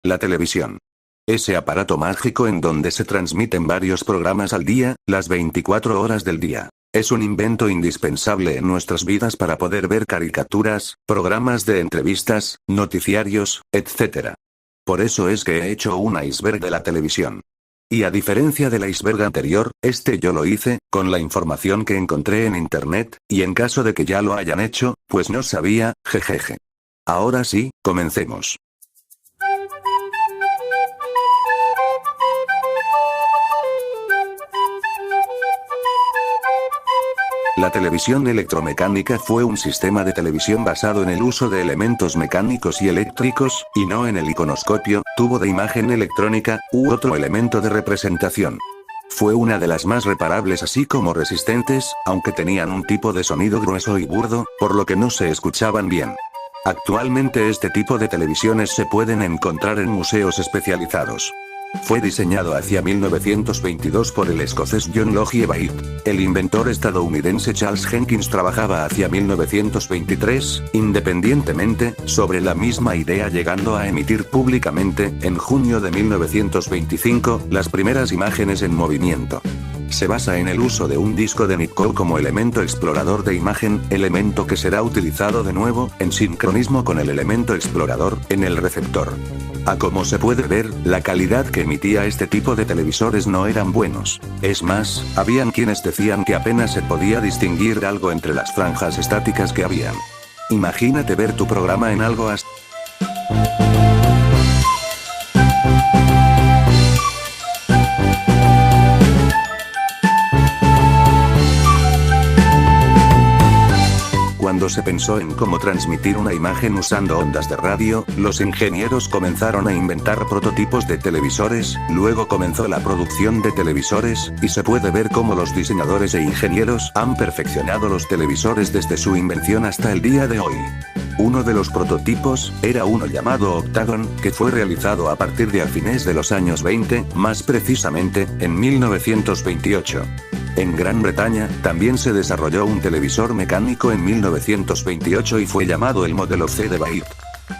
La televisión. Ese aparato mágico en donde se transmiten varios programas al día, las 24 horas del día. Es un invento indispensable en nuestras vidas para poder ver caricaturas, programas de entrevistas, noticiarios, etc. Por eso es que he hecho un iceberg de la televisión. Y a diferencia del iceberg anterior, yo lo hice, con la información que encontré en internet, y en caso de que ya lo hayan hecho, pues no sabía, jejeje. Ahora sí, comencemos. La televisión electromecánica fue un sistema de televisión basado en el uso de elementos mecánicos y eléctricos, y no en el iconoscopio, tubo de imagen electrónica, u otro elemento de representación. Fue una de las más reparables así como resistentes, aunque tenían un tipo de sonido grueso y burdo, por lo que no se escuchaban bien. Actualmente este tipo de televisiones se pueden encontrar en museos especializados. Fue diseñado hacia 1922 por el escocés John Logie Baird. El inventor estadounidense Charles Jenkins trabajaba hacia 1923, independientemente, sobre la misma idea, llegando a emitir públicamente, en junio de 1925, las primeras imágenes en movimiento. Se basa en el uso de un disco de Nipkow como elemento explorador de imagen, elemento que será utilizado de nuevo, en sincronismo con el elemento explorador, en el receptor. Como se puede ver, la calidad que emitía este tipo de televisores no eran buenos. Es más, habían quienes decían que apenas se podía distinguir algo entre las franjas estáticas que habían. Imagínate ver tu programa en algo así. Cuando se pensó en cómo transmitir una imagen usando ondas de radio, los ingenieros comenzaron a inventar prototipos de televisores, luego comenzó la producción de televisores, y se puede ver cómo los diseñadores e ingenieros han perfeccionado los televisores desde su invención hasta el día de hoy. Uno de los prototipos, era uno llamado Octagon, que fue realizado a partir de a fines de los años 20, más precisamente, en 1928. En Gran Bretaña, también se desarrolló un televisor mecánico en 1928 y fue llamado el modelo C de Baird.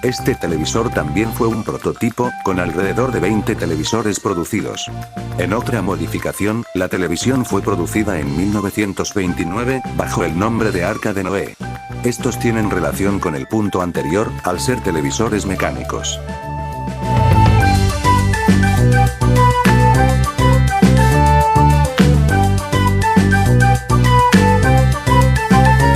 Este televisor también fue un prototipo, con alrededor de 20 televisores producidos. En otra modificación, la televisión fue producida en 1929, bajo el nombre de Arca de Noé. Estos tienen relación con el punto anterior, al ser televisores mecánicos.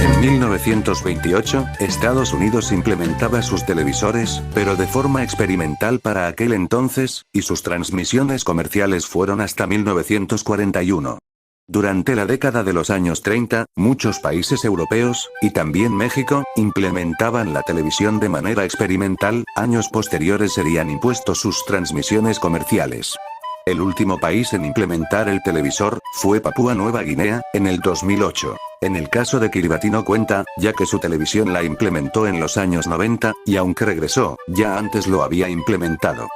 En 1928, Estados Unidos implementaba sus televisores, pero de forma experimental para aquel entonces, y sus transmisiones comerciales fueron hasta 1941. Durante la década de los años 30, muchos países europeos, y también México, implementaban la televisión de manera experimental. Años posteriores serían impuestos sus transmisiones comerciales. El último país en implementar el televisor fue Papúa Nueva Guinea, en el 2008. En el caso de Kiribati no cuenta, ya que su televisión la implementó en los años 90, y aunque regresó, ya antes lo había implementado.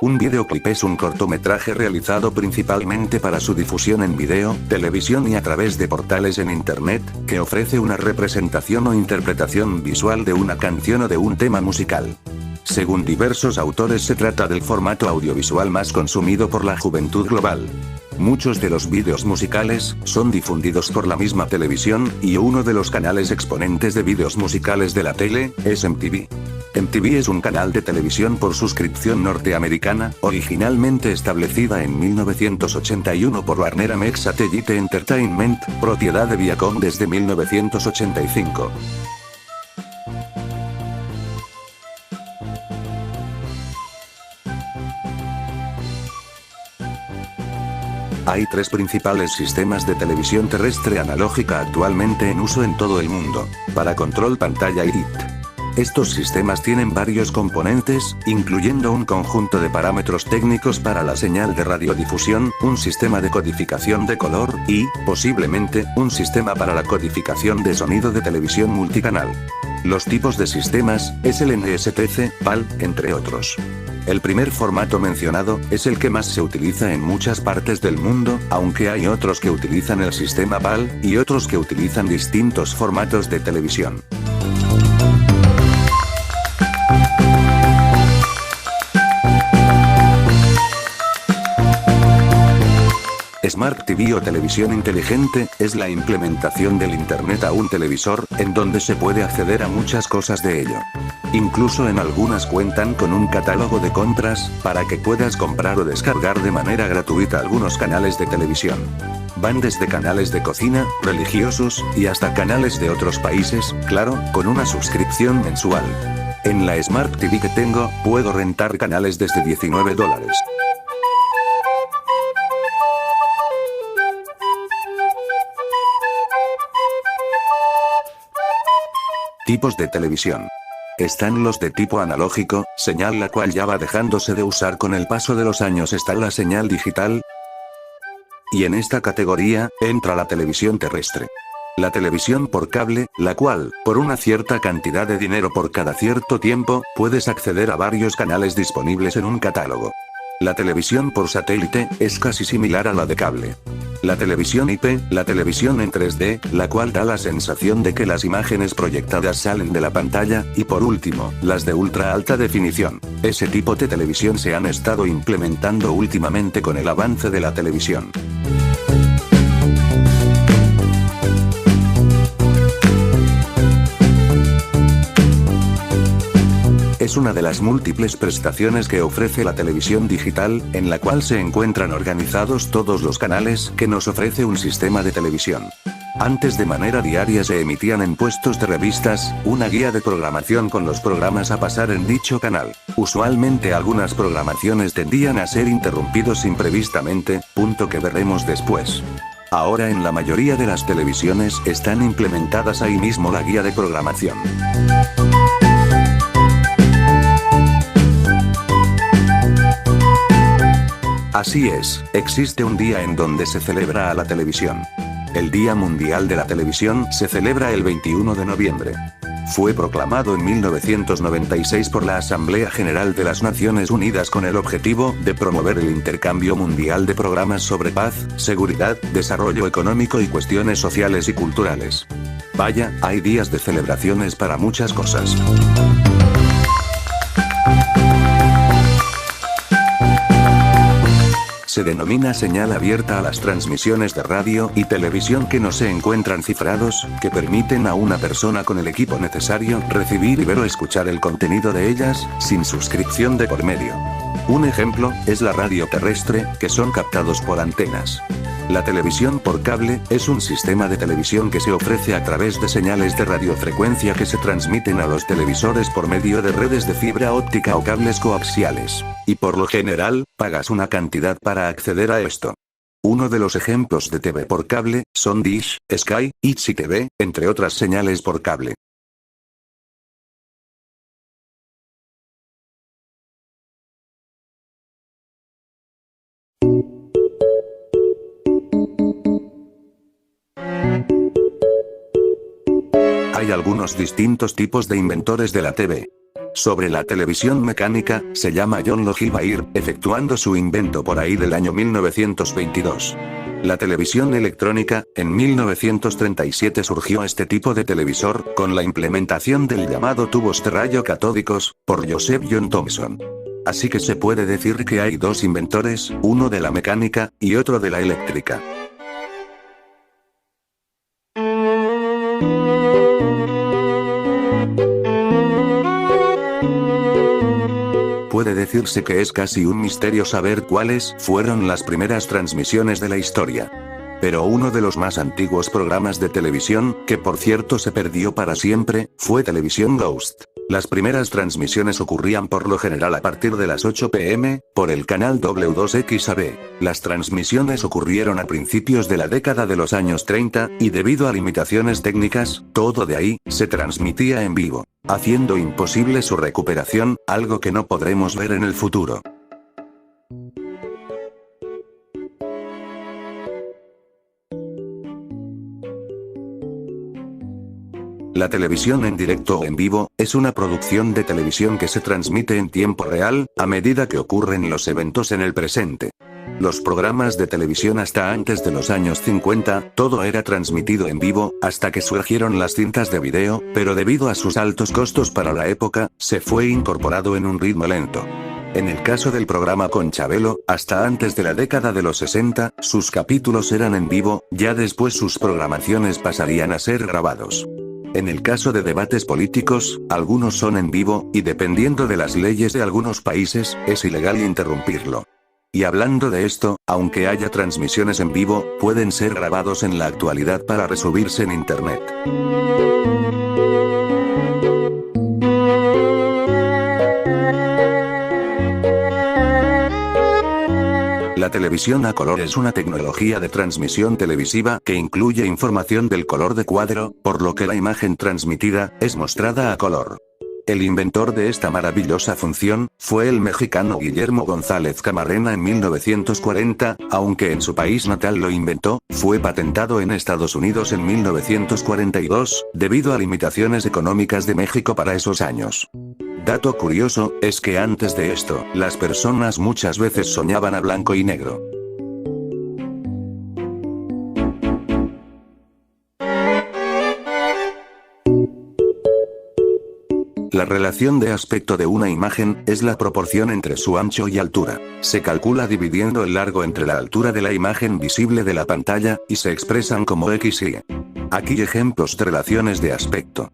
Un videoclip es un cortometraje realizado principalmente para su difusión en video, televisión y a través de portales en internet, que ofrece una representación o interpretación visual de una canción o de un tema musical. Según diversos autores, se trata del formato audiovisual más consumido por la juventud global. Muchos de los vídeos musicales son difundidos por la misma televisión, y uno de los canales exponentes de vídeos musicales de la tele es MTV. MTV es un canal de televisión por suscripción norteamericana, originalmente establecida en 1981 por Warner Amex Satellite Entertainment, propiedad de Viacom desde 1985. Hay tres principales sistemas de televisión terrestre analógica actualmente en uso en todo el mundo, para control pantalla y IT. Estos sistemas tienen varios componentes, incluyendo un conjunto de parámetros técnicos para la señal de radiodifusión, un sistema de codificación de color, y, posiblemente, un sistema para la codificación de sonido de televisión multicanal. Los tipos de sistemas, SLN, STC, PAL, entre otros. El primer formato mencionado es el que más se utiliza en muchas partes del mundo, aunque hay otros que utilizan el sistema PAL, y otros que utilizan distintos formatos de televisión. Smart TV o televisión inteligente, es la implementación del Internet a un televisor, en donde se puede acceder a muchas cosas de ello. Incluso en algunas cuentan con un catálogo de compras, para que puedas comprar o descargar de manera gratuita algunos canales de televisión. Van desde canales de cocina, religiosos, y hasta canales de otros países, claro, con una suscripción mensual. En la Smart TV que tengo, puedo rentar canales desde $19. Tipos de televisión. Están los de tipo analógico, señal la cual ya va dejándose de usar con el paso de los años. Está la señal digital. Y en esta categoría, entra la televisión terrestre. La televisión por cable, la cual, por una cierta cantidad de dinero por cada cierto tiempo, puedes acceder a varios canales disponibles en un catálogo. La televisión por satélite, es casi similar a la de cable. La televisión IP, la televisión en 3D, la cual da la sensación de que las imágenes proyectadas salen de la pantalla, y por último, las de ultra alta definición. Ese tipo de televisión se han estado implementando últimamente con el avance de la televisión. Es una de las múltiples prestaciones que ofrece la televisión digital, en la cual se encuentran organizados todos los canales que nos ofrece un sistema de televisión. Antes de manera diaria se emitían en puestos de revistas, una guía de programación con los programas a pasar en dicho canal. Usualmente algunas programaciones tendían a ser interrumpidos imprevistamente, punto que veremos después. Ahora en la mayoría de las televisiones están implementadas ahí mismo la guía de programación. Así es, existe un día en donde se celebra a la televisión. El Día Mundial de la Televisión se celebra el 21 de noviembre. Fue proclamado en 1996 por la Asamblea General de las Naciones Unidas con el objetivo de promover el intercambio mundial de programas sobre paz, seguridad, desarrollo económico y cuestiones sociales y culturales. Vaya, hay días de celebraciones para muchas cosas. Se denomina señal abierta a las transmisiones de radio y televisión que no se encuentran cifrados, que permiten a una persona con el equipo necesario recibir y ver o escuchar el contenido de ellas, sin suscripción de por medio. Un ejemplo, es la radio terrestre, que son captados por antenas. La televisión por cable, es un sistema de televisión que se ofrece a través de señales de radiofrecuencia que se transmiten a los televisores por medio de redes de fibra óptica o cables coaxiales. Y por lo general, pagas una cantidad para acceder a esto. Uno de los ejemplos de TV por cable, son Dish, Sky, Itzy TV, entre otras señales por cable. Hay algunos distintos tipos de inventores de la TV. Sobre la televisión mecánica, se llama John Logie Baird, efectuando su invento por ahí del año 1922. La televisión electrónica, en 1937 surgió este tipo de televisor, con la implementación del llamado tubos de rayo catódicos, por Joseph John Thomson. Así que se puede decir que hay dos inventores, uno de la mecánica, y otro de la eléctrica. Puede decirse que es casi un misterio saber cuáles fueron las primeras transmisiones de la historia. Pero uno de los más antiguos programas de televisión, que por cierto se perdió para siempre, fue Televisión Ghost. Las primeras transmisiones ocurrían por lo general a partir de las 8 p.m., por el canal W2XAB. Las transmisiones ocurrieron a principios de la década de los años 30, y debido a limitaciones técnicas, todo de ahí, se transmitía en vivo, haciendo imposible su recuperación, algo que no podremos ver en el futuro. La televisión en directo o en vivo, es una producción de televisión que se transmite en tiempo real, a medida que ocurren los eventos en el presente. Los programas de televisión hasta antes de los años 50, todo era transmitido en vivo, hasta que surgieron las cintas de video, pero debido a sus altos costos para la época, se fue incorporado en un ritmo lento. En el caso del programa con Chabelo, hasta antes de la década de los 60, sus capítulos eran en vivo, ya después sus programaciones pasarían a ser grabados. En el caso de debates políticos, algunos son en vivo, y dependiendo de las leyes de algunos países, es ilegal interrumpirlo. Y hablando de esto, aunque haya transmisiones en vivo, pueden ser grabados en la actualidad para resubirse en internet. La televisión a color es una tecnología de transmisión televisiva que incluye información del color de cuadro, por lo que la imagen transmitida es mostrada a color. El inventor de esta maravillosa función fue el mexicano Guillermo González Camarena en 1940, aunque en su país natal lo inventó, fue patentado en Estados Unidos en 1942, debido a limitaciones económicas de México para esos años. Dato curioso, es que antes de esto, las personas muchas veces soñaban a blanco y negro. La relación de aspecto de una imagen es la proporción entre su ancho y altura. Se calcula dividiendo el largo entre la altura de la imagen visible de la pantalla, y se expresan como X y Y. Aquí ejemplos de relaciones de aspecto.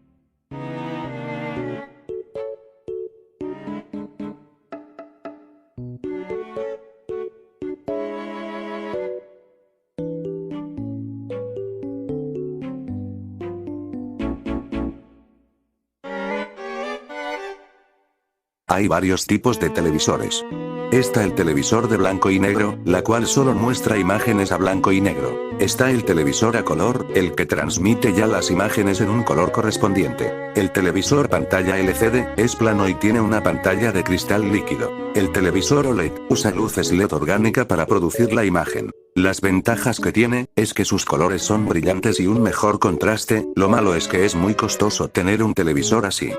Hay varios tipos de televisores. Está el televisor de blanco y negro, la cual solo muestra imágenes a blanco y negro. Está el televisor a color, el que transmite ya las imágenes en un color correspondiente. El televisor pantalla LCD, es plano y tiene una pantalla de cristal líquido. El televisor OLED, usa luces LED orgánica para producir la imagen. Las ventajas que tiene, es que sus colores son brillantes y un mejor contraste, lo malo es que es muy costoso tener un televisor así.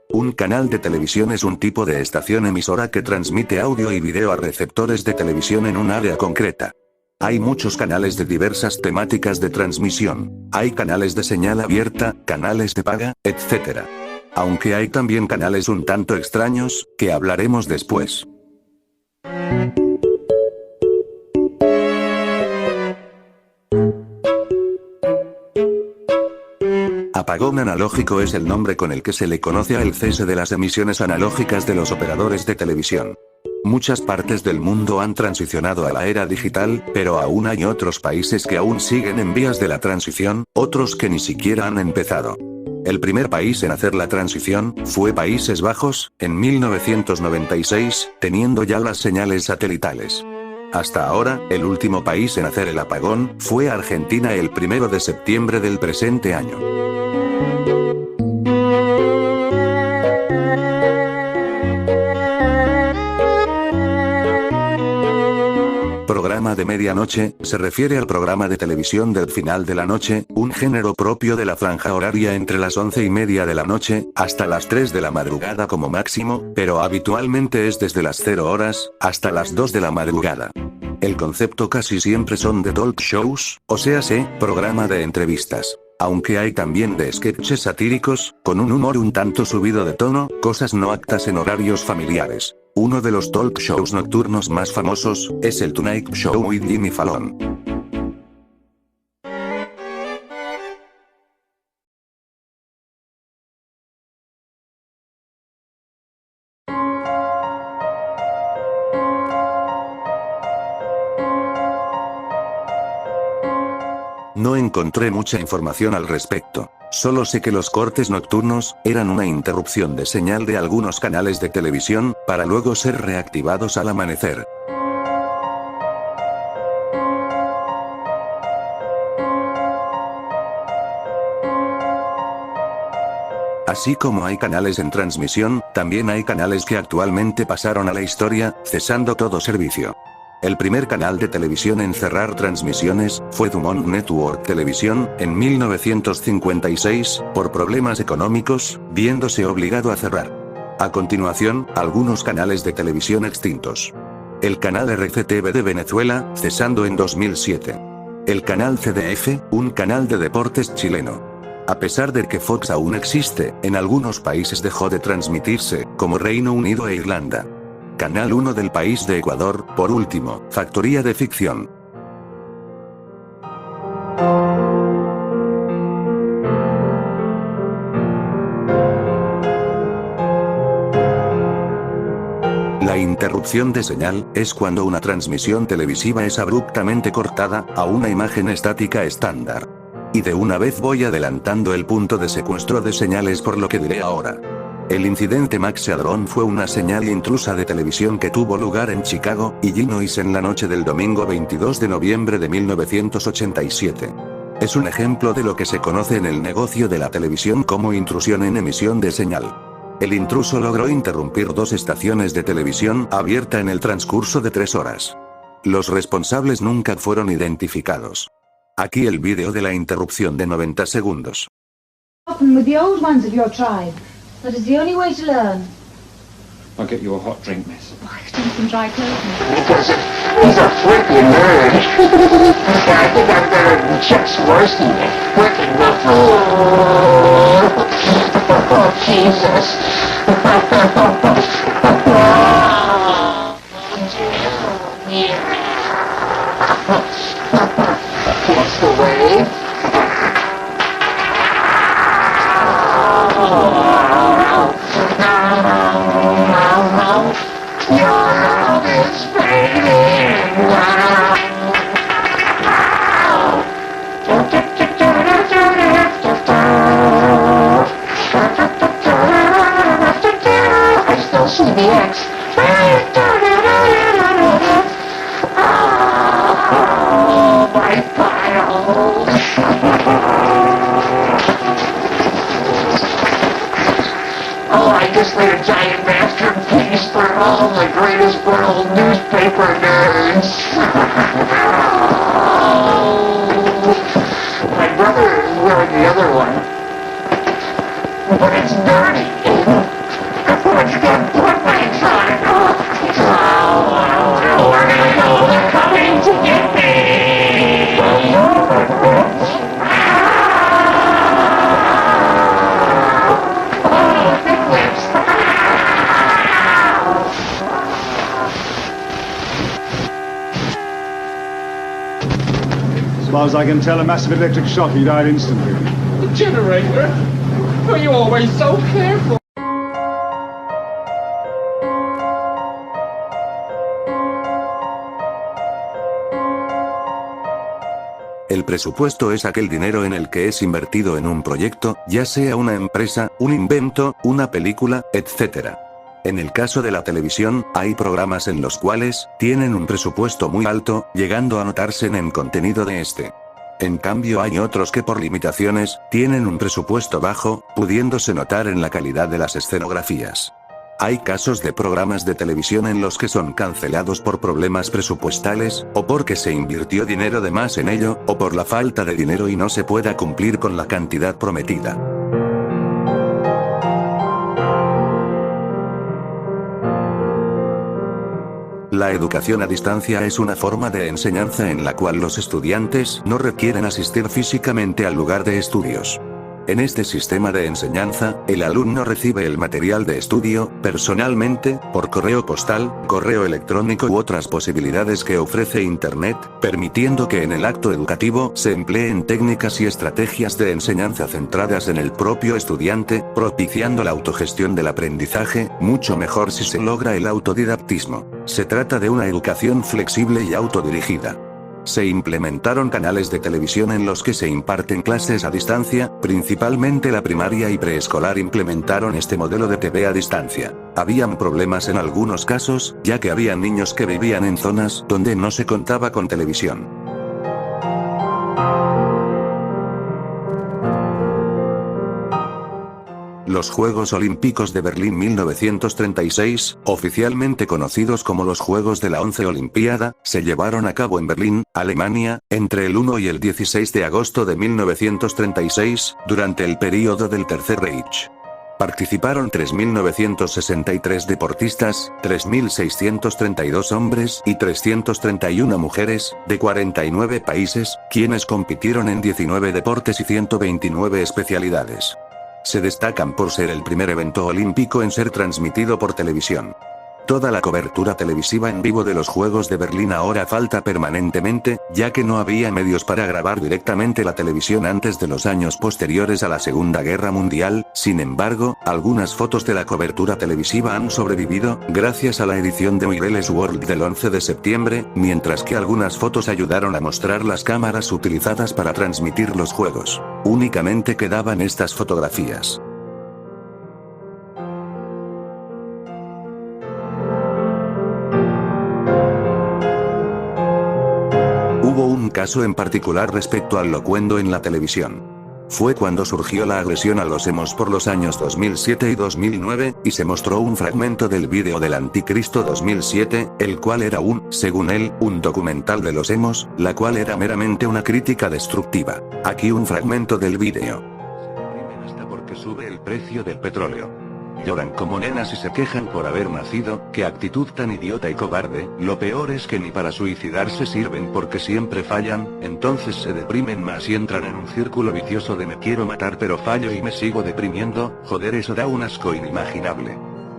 Un canal de televisión es un tipo de estación emisora que transmite audio y video a receptores de televisión en un área concreta. Hay muchos canales de diversas temáticas de transmisión. Hay canales de señal abierta, canales de paga, etc. Aunque hay también canales un tanto extraños, que hablaremos después. Apagón analógico es el nombre con el que se le conoce al cese de las emisiones analógicas de los operadores de televisión. Muchas partes del mundo han transicionado a la era digital, pero aún hay otros países que aún siguen en vías de la transición, otros que ni siquiera han empezado. El primer país en hacer la transición fue Países Bajos, en 1996, teniendo ya las señales satelitales. Hasta ahora, el último país en hacer el apagón fue Argentina el 1 de septiembre del presente año. Programa de medianoche, se refiere al programa de televisión del final de la noche, un género propio de la franja horaria entre las 11:30 de la noche, hasta las 3 de la madrugada como máximo, pero habitualmente es desde las 0 horas, hasta las 2 de la madrugada. El concepto casi siempre son de talk shows, o sea, programa de entrevistas. Aunque hay también de sketches satíricos, con un humor un tanto subido de tono, cosas no aptas en horarios familiares. Uno de los talk shows nocturnos más famosos, es el Tonight Show with Jimmy Fallon. No encontré mucha información al respecto. Solo sé que los cortes nocturnos eran una interrupción de señal de algunos canales de televisión, para luego ser reactivados al amanecer. Así como hay canales en transmisión, también hay canales que actualmente pasaron a la historia, cesando todo servicio. El primer canal de televisión en cerrar transmisiones fue Dumont Network Televisión, en 1956, por problemas económicos, viéndose obligado a cerrar. A continuación, algunos canales de televisión extintos. El canal RCTV de Venezuela, cesando en 2007. El canal CDF, un canal de deportes chileno. A pesar de que Fox aún existe, en algunos países dejó de transmitirse, como Reino Unido e Irlanda. Canal 1 del país de Ecuador, por último, Factoría de Ficción. La interrupción de señal es cuando una transmisión televisiva es abruptamente cortada a una imagen estática estándar. Y de una vez voy adelantando el punto de secuestro de señales por lo que diré ahora. El incidente Maxeadron fue una señal intrusa de televisión que tuvo lugar en Chicago, Illinois en la noche del domingo 22 de noviembre de 1987. Es un ejemplo de lo que se conoce en el negocio de la televisión como intrusión en emisión de señal. El intruso logró interrumpir 2 estaciones de televisión abierta en el transcurso de 3 horas. Los responsables nunca fueron identificados. Aquí el vídeo de la interrupción de 90 segundos. With the old ones of your tribe. That is the only way to learn. I'll get you a hot drink, miss. Oh, I could do some dry clothing. Because he's a freaking nerd. I think I'm better than Chuck Swirsky. Freaking nerd. Oh, Jesus. What's the way? Your love is fading. I still see the X. Oh, my files. Oh, I just made a giant masterpiece for all the greatest world newspaper nerds. My brother is wearing the other one. But it's dirty. What you got footprints on it? Oh, they're coming to get me. Oh, thick lips. As far as I can tell, a massive electric shock, he died instantly. The generator? Were you always so careful? El presupuesto es aquel dinero en el que es invertido en un proyecto, ya sea una empresa, un invento, una película, etc. En el caso de la televisión, hay programas en los cuales tienen un presupuesto muy alto, llegando a notarse en el contenido de este. En cambio hay otros que por limitaciones, tienen un presupuesto bajo, pudiéndose notar en la calidad de las escenografías. Hay casos de programas de televisión en los que son cancelados por problemas presupuestales, o porque se invirtió dinero de más en ello, o por la falta de dinero y no se pueda cumplir con la cantidad prometida. La educación a distancia es una forma de enseñanza en la cual los estudiantes no requieren asistir físicamente al lugar de estudios. En este sistema de enseñanza, el alumno recibe el material de estudio, personalmente, por correo postal, correo electrónico u otras posibilidades que ofrece Internet, permitiendo que en el acto educativo se empleen técnicas y estrategias de enseñanza centradas en el propio estudiante, propiciando la autogestión del aprendizaje, mucho mejor si se logra el autodidactismo. Se trata de una educación flexible y autodirigida. Se implementaron canales de televisión en los que se imparten clases a distancia, principalmente la primaria y preescolar implementaron este modelo de TV a distancia. Habían problemas en algunos casos, ya que había niños que vivían en zonas donde no se contaba con televisión. Los Juegos Olímpicos de Berlín 1936, oficialmente conocidos como los Juegos de la Once Olimpiada, se llevaron a cabo en Berlín, Alemania, entre el 1 y el 16 de agosto de 1936, durante el período del Tercer Reich. Participaron 3.963 deportistas, 3.632 hombres y 331 mujeres, de 49 países, quienes compitieron en 19 deportes y 129 especialidades. Se destacan por ser el primer evento olímpico en ser transmitido por televisión. Toda la cobertura televisiva en vivo de los Juegos de Berlín ahora falta permanentemente, ya que no había medios para grabar directamente la televisión antes de los años posteriores a la Segunda Guerra Mundial. Sin embargo, algunas fotos de la cobertura televisiva han sobrevivido, gracias a la edición de Wireless World del 11 de septiembre, mientras que algunas fotos ayudaron a mostrar las cámaras utilizadas para transmitir los Juegos. Únicamente quedaban estas fotografías. Hubo un caso en particular respecto al locuendo en la televisión. Fue cuando surgió la agresión a los emos por los años 2007 y 2009, y se mostró un fragmento del vídeo del Anticristo 2007, el cual era según él, un documental de los emos, la cual era meramente una crítica destructiva. Aquí un fragmento del vídeo. Se deprimen hasta porque sube el precio del petróleo. Lloran como nenas y se quejan por haber nacido. Qué actitud tan idiota y cobarde. Lo peor es que ni para suicidarse sirven porque siempre fallan, entonces se deprimen más y entran en un círculo vicioso de me quiero matar pero fallo y me sigo deprimiendo. Joder, eso da un asco inimaginable.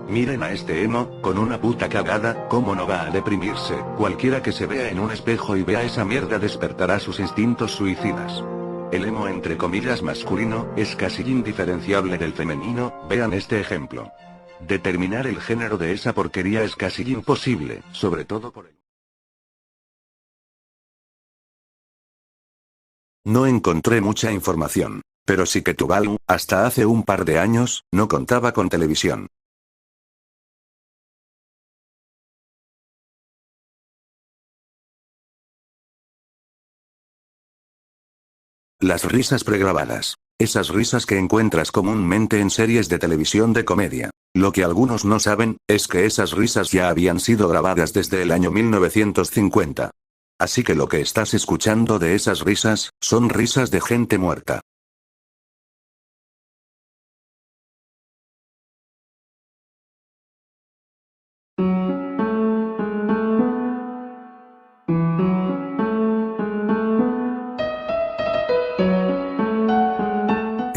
Miren a este emo, con una puta cagada, ¿cómo no va a deprimirse? Cualquiera que se vea en un espejo y vea esa mierda despertará sus instintos suicidas. El emo entre comillas masculino, es casi indiferenciable del femenino. Vean este ejemplo. Determinar el género de esa porquería es casi imposible, sobre todo por el... No encontré mucha información, pero sí que Tuvalu, hasta hace un par de años, no contaba con televisión. Las risas pregrabadas. Esas risas que encuentras comúnmente en series de televisión de comedia. Lo que algunos no saben, es que esas risas ya habían sido grabadas desde el año 1950. Así que lo que estás escuchando de esas risas, son risas de gente muerta.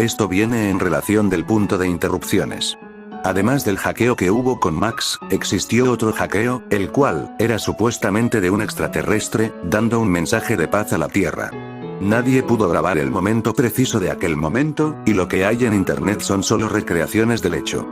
Esto viene en relación del punto de interrupciones. Además del hackeo que hubo con Max, existió otro hackeo, el cual era supuestamente de un extraterrestre, dando un mensaje de paz a la Tierra. Nadie pudo grabar el momento preciso de aquel momento, y lo que hay en internet son solo recreaciones del hecho.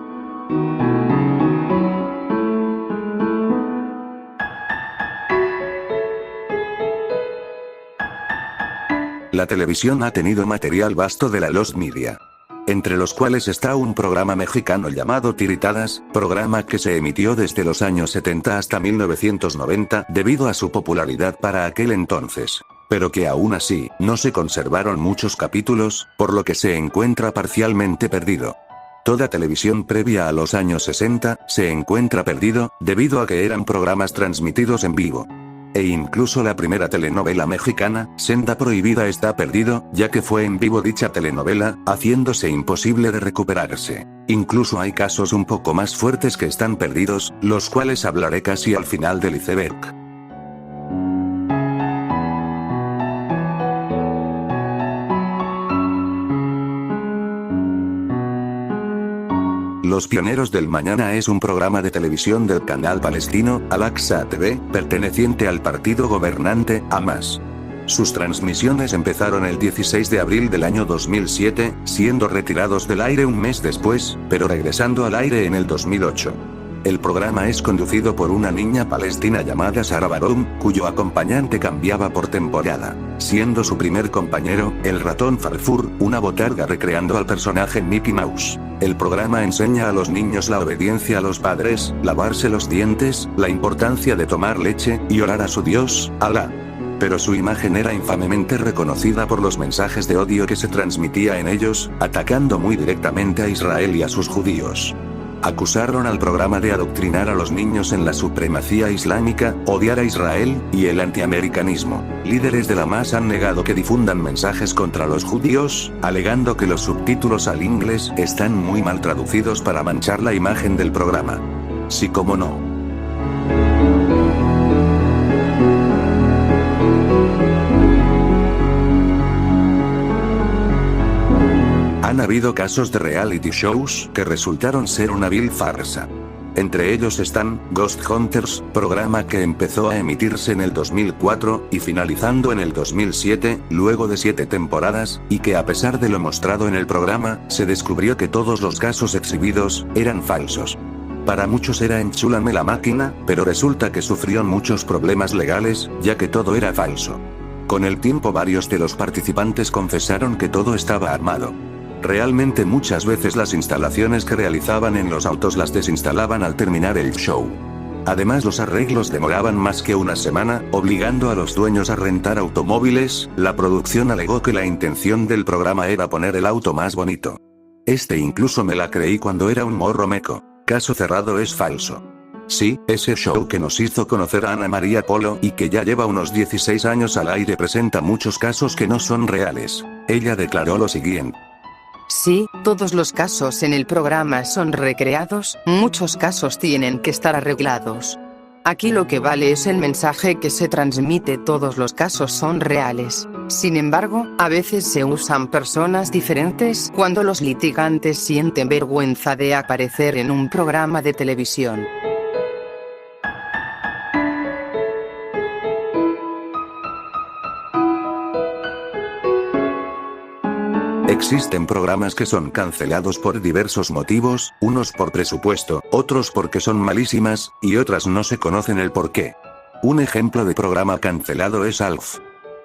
La televisión ha tenido material vasto de la Lost Media, entre los cuales está un programa mexicano llamado Tiritadas, programa que se emitió desde los años 70 hasta 1990 debido a su popularidad para aquel entonces, pero que aún así, no se conservaron muchos capítulos, por lo que se encuentra parcialmente perdido. Toda televisión previa a los años 60, se encuentra perdido, debido a que eran programas transmitidos en vivo. E incluso la primera telenovela mexicana, Senda Prohibida, está perdido, ya que fue en vivo dicha telenovela, haciéndose imposible de recuperarse. Incluso hay casos un poco más fuertes que están perdidos, los cuales hablaré casi al final del iceberg. Los Pioneros del Mañana es un programa de televisión del canal palestino, Al-Aqsa TV, perteneciente al partido gobernante, Hamas. Sus transmisiones empezaron el 16 de abril del año 2007, siendo retirados del aire un mes después, pero regresando al aire en el 2008. El programa es conducido por una niña palestina llamada Sara Barom, cuyo acompañante cambiaba por temporada, siendo su primer compañero, el ratón Farfur, una botarga recreando al personaje Mickey Mouse. El programa enseña a los niños la obediencia a los padres, lavarse los dientes, la importancia de tomar leche, y orar a su Dios, Alá. Pero su imagen era infamemente reconocida por los mensajes de odio que se transmitía en ellos, atacando muy directamente a Israel y a sus judíos. Acusaron al programa de adoctrinar a los niños en la supremacía islámica, odiar a Israel, y el antiamericanismo. Líderes de la Hamas han negado que difundan mensajes contra los judíos, alegando que los subtítulos al inglés están muy mal traducidos para manchar la imagen del programa. Sí, como no. Han habido casos de reality shows que resultaron ser una vil farsa. Entre ellos están Ghost Hunters, programa que empezó a emitirse en el 2004 y finalizando en el 2007, luego de 7 temporadas, y que a pesar de lo mostrado en el programa, se descubrió que todos los casos exhibidos eran falsos. Para muchos era Enchúlame la máquina, pero resulta que sufrió muchos problemas legales, ya que todo era falso. Con el tiempo varios de los participantes confesaron que todo estaba armado. Realmente muchas veces las instalaciones que realizaban en los autos las desinstalaban al terminar el show. Además los arreglos demoraban más que una semana, obligando a los dueños a rentar automóviles. La producción alegó que la intención del programa era poner el auto más bonito. Incluso me la creí cuando era un morro meco. Caso cerrado, es falso. Sí, ese show que nos hizo conocer a Ana María Polo y que ya lleva unos 16 años al aire presenta muchos casos que no son reales. Ella declaró lo siguiente. Sí, todos los casos en el programa son recreados, muchos casos tienen que estar arreglados. Aquí lo que vale es el mensaje que se transmite, todos los casos son reales. Sin embargo, a veces se usan personas diferentes cuando los litigantes sienten vergüenza de aparecer en un programa de televisión. Existen programas que son cancelados por diversos motivos, unos por presupuesto, otros porque son malísimas, y otras no se conocen el porqué. Un ejemplo de programa cancelado es Alf.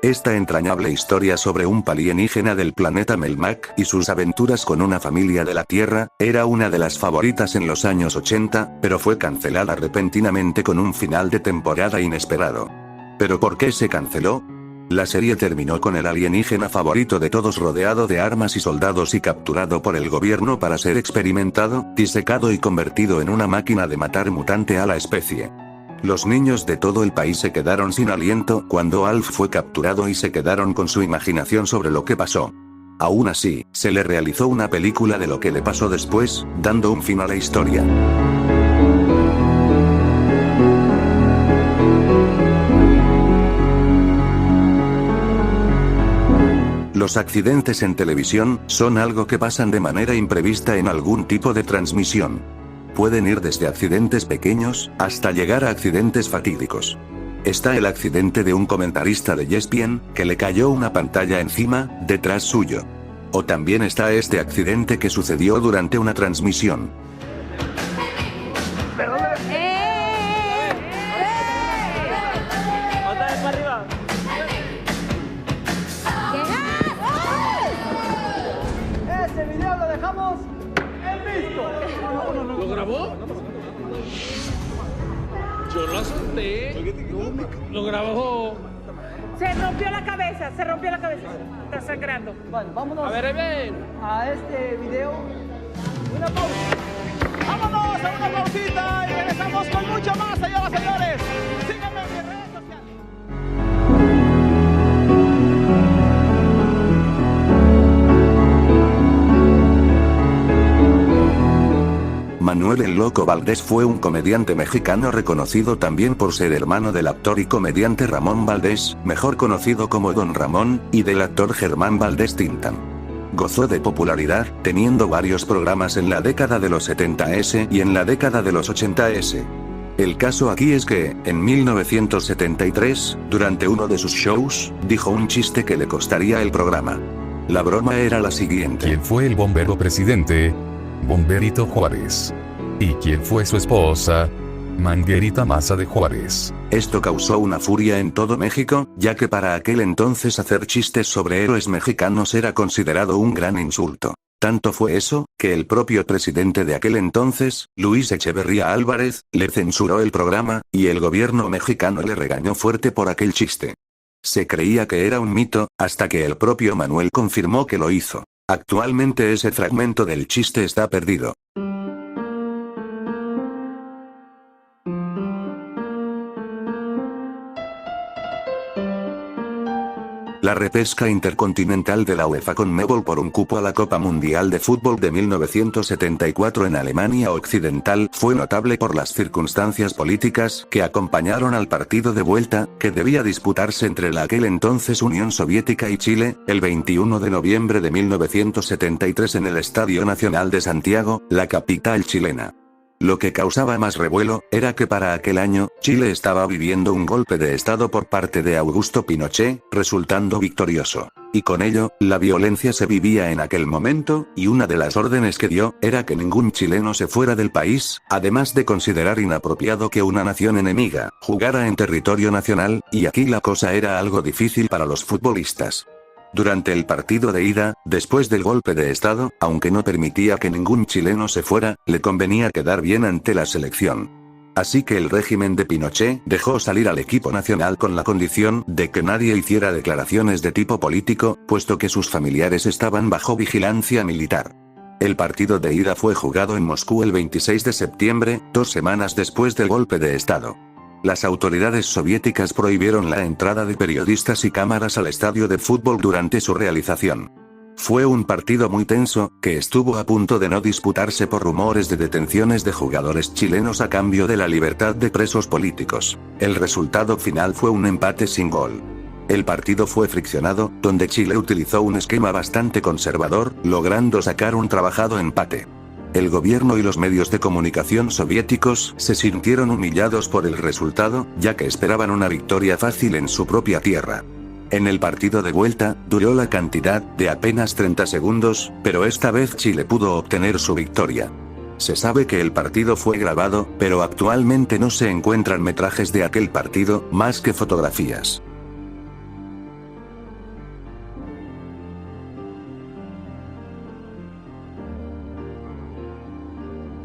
Esta entrañable historia sobre un alienígena del planeta Melmac y sus aventuras con una familia de la Tierra, era una de las favoritas en los años 80, pero fue cancelada repentinamente con un final de temporada inesperado. ¿Pero por qué se canceló? La serie terminó con el alienígena favorito de todos rodeado de armas y soldados y capturado por el gobierno para ser experimentado, disecado y convertido en una máquina de matar mutante a la especie. Los niños de todo el país se quedaron sin aliento cuando Alf fue capturado y se quedaron con su imaginación sobre lo que pasó. Aún así, se le realizó una película de lo que le pasó después, dando un fin a la historia. Los accidentes en televisión son algo que pasan de manera imprevista en algún tipo de transmisión. Pueden ir desde accidentes pequeños hasta llegar a accidentes fatídicos. Está el accidente de un comentarista de ESPN que le cayó una pantalla encima, detrás suyo. O también está este accidente que sucedió durante una transmisión. ¿Lo grabó? Yo lo asusté. Lo grabó. Se rompió la cabeza, Está sangrando. Bueno, vámonos A ver, ven. a este video. Una pausa. Vámonos a una pausita y regresamos con mucho más, señoras y señores. Síganme en mis redes sociales. Manuel el Loco Valdés fue un comediante mexicano reconocido también por ser hermano del actor y comediante Ramón Valdés, mejor conocido como Don Ramón, y del actor Germán Valdés Tintán. Gozó de popularidad, teniendo varios programas en la década de los 70s y en la década de los 80s. El caso aquí es que, en 1973, durante uno de sus shows, dijo un chiste que le costaría el programa. La broma era la siguiente. ¿Quién fue el bombero presidente? Bomberito Juárez. ¿Y quién fue su esposa? Manguerita Maza de Juárez. Esto causó una furia en todo México, ya que para aquel entonces hacer chistes sobre héroes mexicanos era considerado un gran insulto. Tanto fue eso, que el propio presidente de aquel entonces, Luis Echeverría Álvarez, le censuró el programa, y el gobierno mexicano le regañó fuerte por aquel chiste. Se creía que era un mito, hasta que el propio Manuel confirmó que lo hizo. Actualmente ese fragmento del chiste está perdido. La repesca intercontinental de la UEFA CONMEBOL por un cupo a la Copa Mundial de Fútbol de 1974 en Alemania Occidental fue notable por las circunstancias políticas que acompañaron al partido de vuelta, que debía disputarse entre la aquel entonces Unión Soviética y Chile, el 21 de noviembre de 1973 en el Estadio Nacional de Santiago, la capital chilena. Lo que causaba más revuelo, era que para aquel año, Chile estaba viviendo un golpe de estado por parte de Augusto Pinochet, resultando victorioso. Y con ello, la violencia se vivía en aquel momento, y una de las órdenes que dio, era que ningún chileno se fuera del país, además de considerar inapropiado que una nación enemiga, jugara en territorio nacional, y aquí la cosa era algo difícil para los futbolistas. Durante el partido de ida, después del golpe de estado, aunque no permitía que ningún chileno se fuera, le convenía quedar bien ante la selección. Así que el régimen de Pinochet dejó salir al equipo nacional con la condición de que nadie hiciera declaraciones de tipo político, puesto que sus familiares estaban bajo vigilancia militar. El partido de ida fue jugado en Moscú el 26 de septiembre, 2 semanas después del golpe de estado. Las autoridades soviéticas prohibieron la entrada de periodistas y cámaras al estadio de fútbol durante su realización. Fue un partido muy tenso, que estuvo a punto de no disputarse por rumores de detenciones de jugadores chilenos a cambio de la libertad de presos políticos. El resultado final fue un empate sin gol. El partido fue friccionado, donde Chile utilizó un esquema bastante conservador, logrando sacar un trabajado empate. El gobierno y los medios de comunicación soviéticos se sintieron humillados por el resultado, ya que esperaban una victoria fácil en su propia tierra. En el partido de vuelta, duró la cantidad de apenas 30 segundos, pero esta vez Chile pudo obtener su victoria. Se sabe que el partido fue grabado, pero actualmente no se encuentran metrajes de aquel partido, más que fotografías.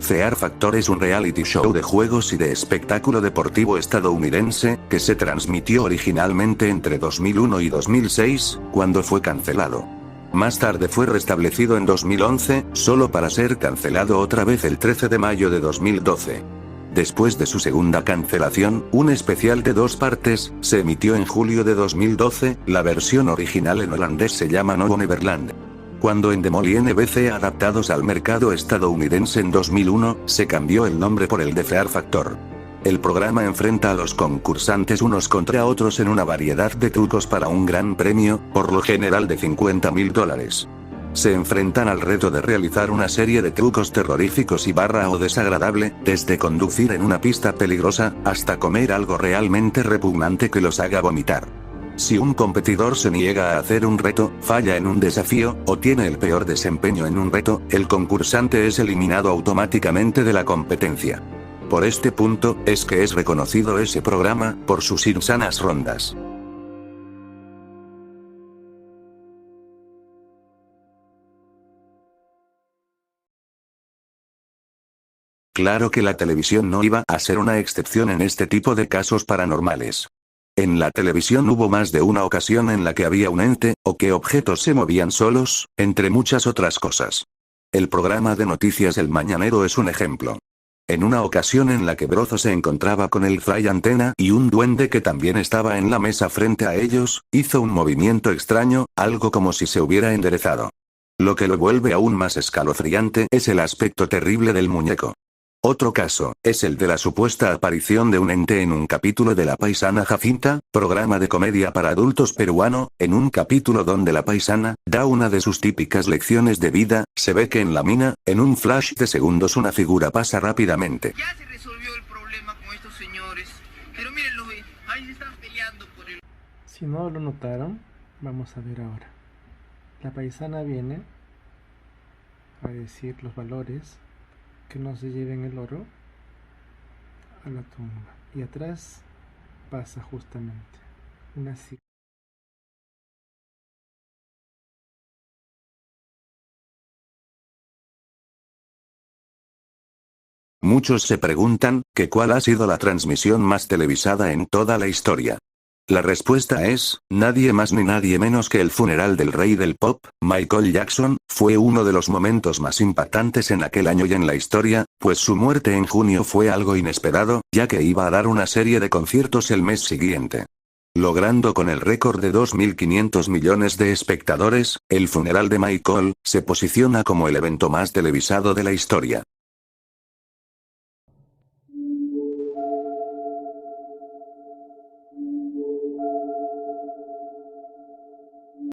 Fear Factor es un reality show de juegos y de espectáculo deportivo estadounidense, que se transmitió originalmente entre 2001 y 2006, cuando fue cancelado. Más tarde fue restablecido en 2011, solo para ser cancelado otra vez el 13 de mayo de 2012. Después de su segunda cancelación, un especial de 2 partes, se emitió en julio de 2012, la versión original en holandés se llama Novo Neverland. Cuando Endemol y NBC adaptados al mercado estadounidense en 2001, se cambió el nombre por el de Fear Factor. El programa enfrenta a los concursantes unos contra otros en una variedad de trucos para un gran premio, por lo general de $50.000. Se enfrentan al reto de realizar una serie de trucos terroríficos y o desagradable, desde conducir en una pista peligrosa, hasta comer algo realmente repugnante que los haga vomitar. Si un competidor se niega a hacer un reto, falla en un desafío, o tiene el peor desempeño en un reto, el concursante es eliminado automáticamente de la competencia. Por este punto, es que es reconocido ese programa, por sus insanas rondas. Claro que la televisión no iba a ser una excepción en este tipo de casos paranormales. En la televisión hubo más de una ocasión en la que había un ente, o que objetos se movían solos, entre muchas otras cosas. El programa de noticias El Mañanero es un ejemplo. En una ocasión en la que Brozo se encontraba con el Fray Antena y un duende que también estaba en la mesa frente a ellos, hizo un movimiento extraño, algo como si se hubiera enderezado. Lo que lo vuelve aún más escalofriante es el aspecto terrible del muñeco. Otro caso, es el de la supuesta aparición de un ente en un capítulo de La Paisana Jacinta, programa de comedia para adultos peruano, en un capítulo donde la paisana, da una de sus típicas lecciones de vida, se ve que en la mina, en un flash de segundos una figura pasa rápidamente. Ya se resolvió el problema con estos señores, pero mírenlo, ahí se están peleando por el... Si no lo notaron, vamos a ver ahora. La paisana viene a decir los valores, que no se lleven el oro a la tumba, y atrás pasa justamente una cita. Muchos se preguntan, que cuál ha sido la transmisión más televisada en toda la historia. La respuesta es, nadie más ni nadie menos que el funeral del rey del pop, Michael Jackson. Fue uno de los momentos más impactantes en aquel año y en la historia, pues su muerte en junio fue algo inesperado, ya que iba a dar una serie de conciertos el mes siguiente. Logrando con el récord de 2.500 millones de espectadores, el funeral de Michael se posiciona como el evento más televisado de la historia.